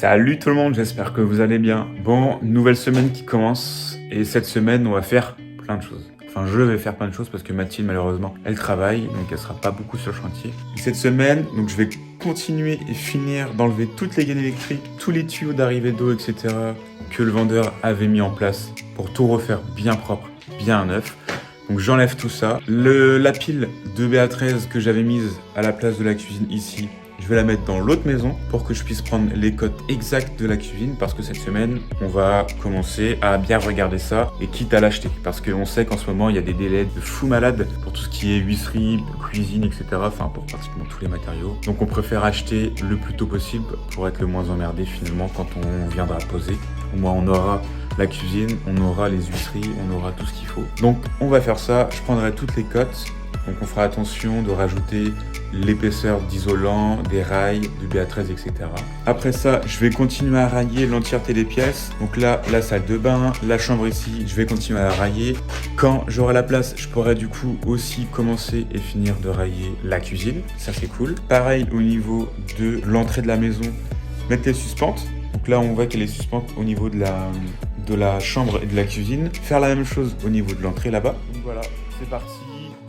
Salut tout le monde, j'espère que vous allez bien. Bon, nouvelle semaine qui commence et cette semaine on va faire plein de choses. Enfin, je vais faire plein de choses parce que Mathilde, malheureusement, elle travaille, donc elle sera pas beaucoup sur le chantier. Et cette semaine, donc je vais continuer et finir d'enlever toutes les gaines électriques, tous les tuyaux d'arrivée d'eau, etc. que le vendeur avait mis en place pour tout refaire bien propre, bien neuf. Donc j'enlève tout ça. La pile de BA13 que j'avais mise à la place de la cuisine ici, je vais la mettre dans l'autre maison pour que je puisse prendre les cotes exactes de la cuisine parce que cette semaine, on va commencer à bien regarder ça et quitte à l'acheter. Parce qu'on sait qu'en ce moment, il y a des délais de fou malade pour tout ce qui est huisserie, cuisine, etc. Enfin, pour pratiquement tous les matériaux. Donc on préfère acheter le plus tôt possible pour être le moins emmerdé finalement quand on viendra poser. Au moins, on aura la cuisine, on aura les huisseries, on aura tout ce qu'il faut. Donc on va faire ça, je prendrai toutes les cotes. Donc on fera attention de rajouter l'épaisseur d'isolant, des rails, du BA13, etc. Après ça, je vais continuer à railler l'entièreté des pièces. Donc là, la salle de bain, la chambre ici, je vais continuer à la railler. Quand j'aurai la place, je pourrai du coup aussi commencer et finir de railler la cuisine. Ça, c'est cool. Pareil au niveau de l'entrée de la maison, mettre les suspentes. Donc là, on voit qu'elle est suspente au niveau de la chambre et de la cuisine. Faire la même chose au niveau de l'entrée là-bas. Donc voilà, c'est parti.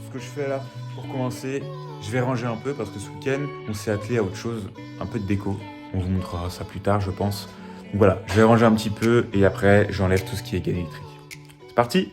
Ce que je fais là, pour commencer, je vais ranger un peu parce que ce week-end, on s'est attelé à autre chose, un peu de déco. On vous montrera ça plus tard, je pense. Donc voilà, je vais ranger un petit peu et après, j'enlève tout ce qui est gaine électrique. C'est parti!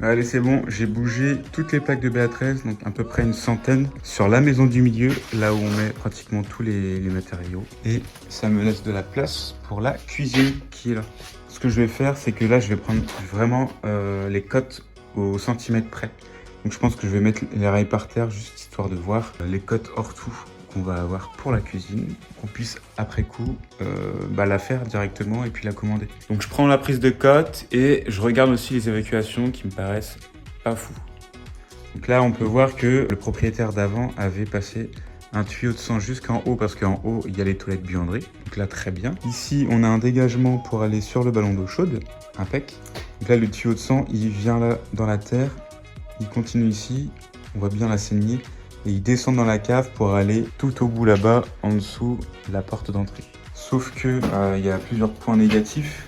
Allez, c'est bon, j'ai bougé toutes les plaques de BA13, donc à peu près une centaine, sur la maison du milieu, là où on met pratiquement tous les matériaux. Et ça me laisse de la place pour la cuisine qui est là. Ce que je vais faire, c'est que là, je vais prendre vraiment les cotes au centimètre près. Donc je pense que je vais mettre les rails par terre, juste histoire de voir les cotes hors tout qu'on va avoir pour la cuisine, qu'on puisse après coup la faire directement et puis la commander. Donc je prends la prise de cote et je regarde aussi les évacuations qui me paraissent pas fous. Donc là on peut voir que le propriétaire d'avant avait passé un tuyau de sang jusqu'en haut parce qu'en haut il y a les toilettes buanderies. Donc là très bien. Ici on a un dégagement pour aller sur le ballon d'eau chaude, impec. Donc là le tuyau de sang il vient là dans la terre, il continue ici, on voit bien la saignée. Et il descend dans la cave pour aller tout au bout là-bas, en dessous de la porte d'entrée. Sauf que il y a plusieurs points négatifs.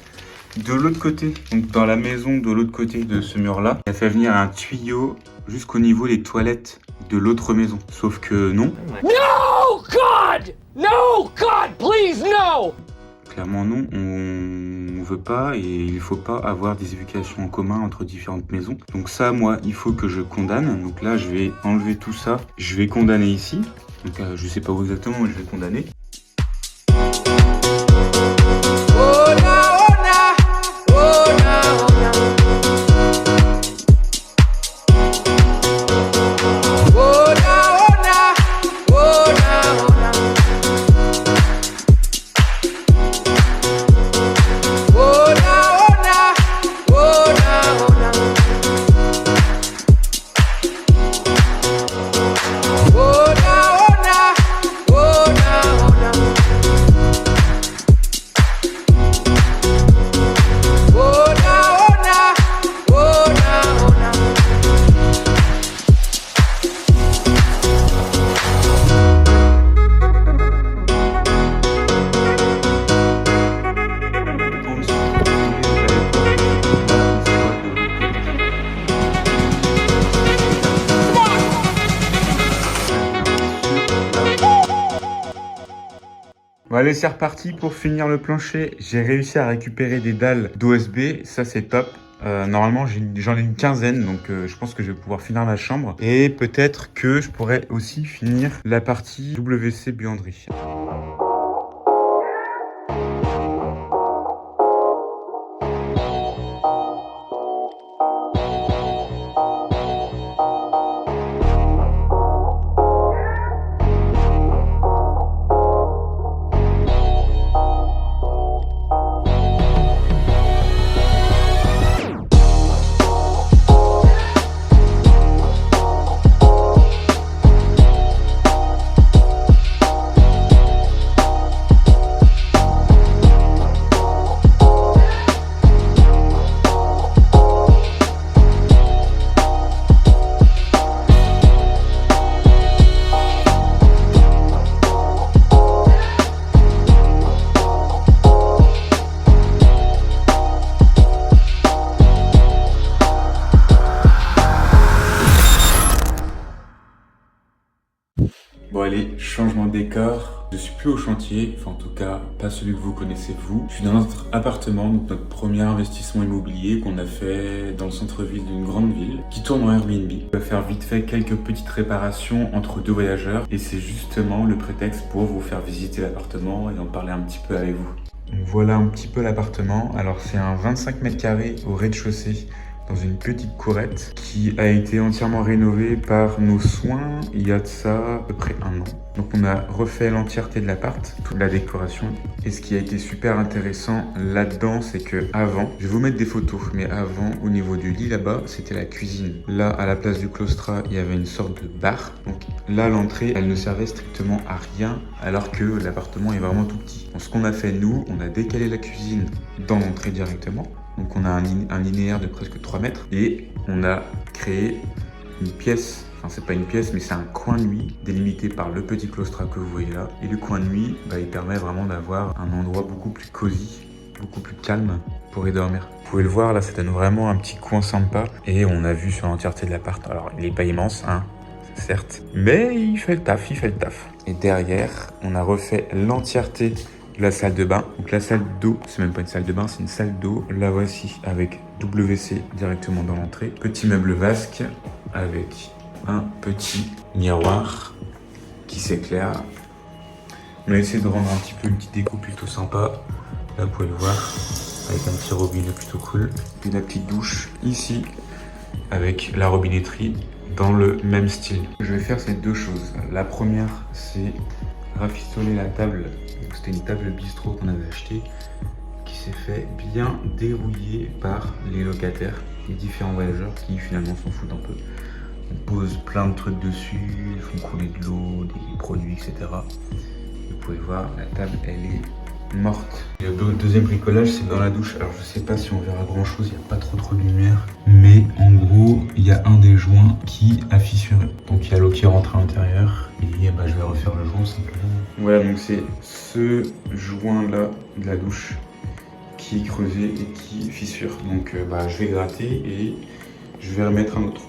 De l'autre côté, donc dans la maison de l'autre côté de ce mur-là, il a fait venir un tuyau jusqu'au niveau des toilettes de l'autre maison. Sauf que non. No, God! No, God, please, no! Clairement non, on veut pas et il faut pas avoir des évacuations en commun entre différentes maisons. Donc ça, moi, il faut que je condamne. Donc là, je vais enlever tout ça. Je vais condamner ici. Donc je sais pas où exactement, mais je vais condamner. Oh, now, oh, now, oh, now. Bon allez, c'est reparti pour finir le plancher. J'ai réussi à récupérer des dalles d'OSB, ça c'est top. Normalement j'en ai une quinzaine, donc je pense que je vais pouvoir finir la chambre. Et peut-être que je pourrais aussi finir la partie WC buanderie. Bon allez, changement de décor. Je suis plus au chantier, enfin en tout cas pas celui que vous connaissez vous. Je suis dans notre appartement, donc notre premier investissement immobilier qu'on a fait dans le centre-ville d'une grande ville, qui tourne en Airbnb. On va faire vite fait quelques petites réparations entre deux voyageurs et c'est justement le prétexte pour vous faire visiter l'appartement et en parler un petit peu avec vous. Donc voilà un petit peu l'appartement. Alors c'est un 25 mètres carrés au rez-de-chaussée, dans une petite courette qui a été entièrement rénovée par nos soins il y a de ça à peu près 1 an. Donc on a refait l'entièreté de l'appart, toute la décoration. Et ce qui a été super intéressant là-dedans, c'est que avant, je vais vous mettre des photos, mais avant, au niveau du lit là-bas, c'était la cuisine. Là, à la place du claustrat, il y avait une sorte de bar. Donc là, l'entrée, elle ne servait strictement à rien, alors que l'appartement est vraiment tout petit. Donc ce qu'on a fait, nous, on a décalé la cuisine dans l'entrée directement. Donc on a un linéaire de presque 3 mètres et on a créé une pièce, enfin c'est pas une pièce mais c'est un coin de nuit délimité par le petit claustrat que vous voyez là. Et le coin de nuit, il permet vraiment d'avoir un endroit beaucoup plus cosy, beaucoup plus calme pour y dormir. Vous pouvez le voir là, ça donne vraiment un petit coin sympa et on a vu sur l'entièreté de l'appart. Alors il est pas immense, hein, certes, mais il fait le taf, Et derrière, on a refait l'entièreté la salle de bain. Donc la salle d'eau, c'est même pas une salle de bain, c'est une salle d'eau. La voici avec WC directement dans l'entrée. Petit meuble vasque avec un petit miroir qui s'éclaire. On a essayé de rendre un petit peu une petite déco plutôt sympa. Là vous pouvez le voir avec un petit robinet plutôt cool. Puis la petite douche ici avec la robinetterie dans le même style. Je vais faire ces deux choses. La première, c'est rafistoler la table. C'était une table bistrot qu'on avait achetée qui s'est fait bien dérouiller par les locataires, les différents voyageurs qui finalement s'en foutent un peu. On pose plein de trucs dessus, ils font couler de l'eau, des produits, etc. Vous pouvez voir, la table elle est morte. Et le deuxième bricolage, c'est dans la douche. Alors je sais pas si on verra grand chose, il n'y a pas trop de lumière, mais en gros il y a un des joints qui a fissuré. Donc il y a l'eau qui rentre à l'intérieur et je vais refaire le joint simplement. Voilà, donc c'est ce joint là de la douche qui est creusé et qui fissure. Donc je vais gratter et je vais remettre un autre.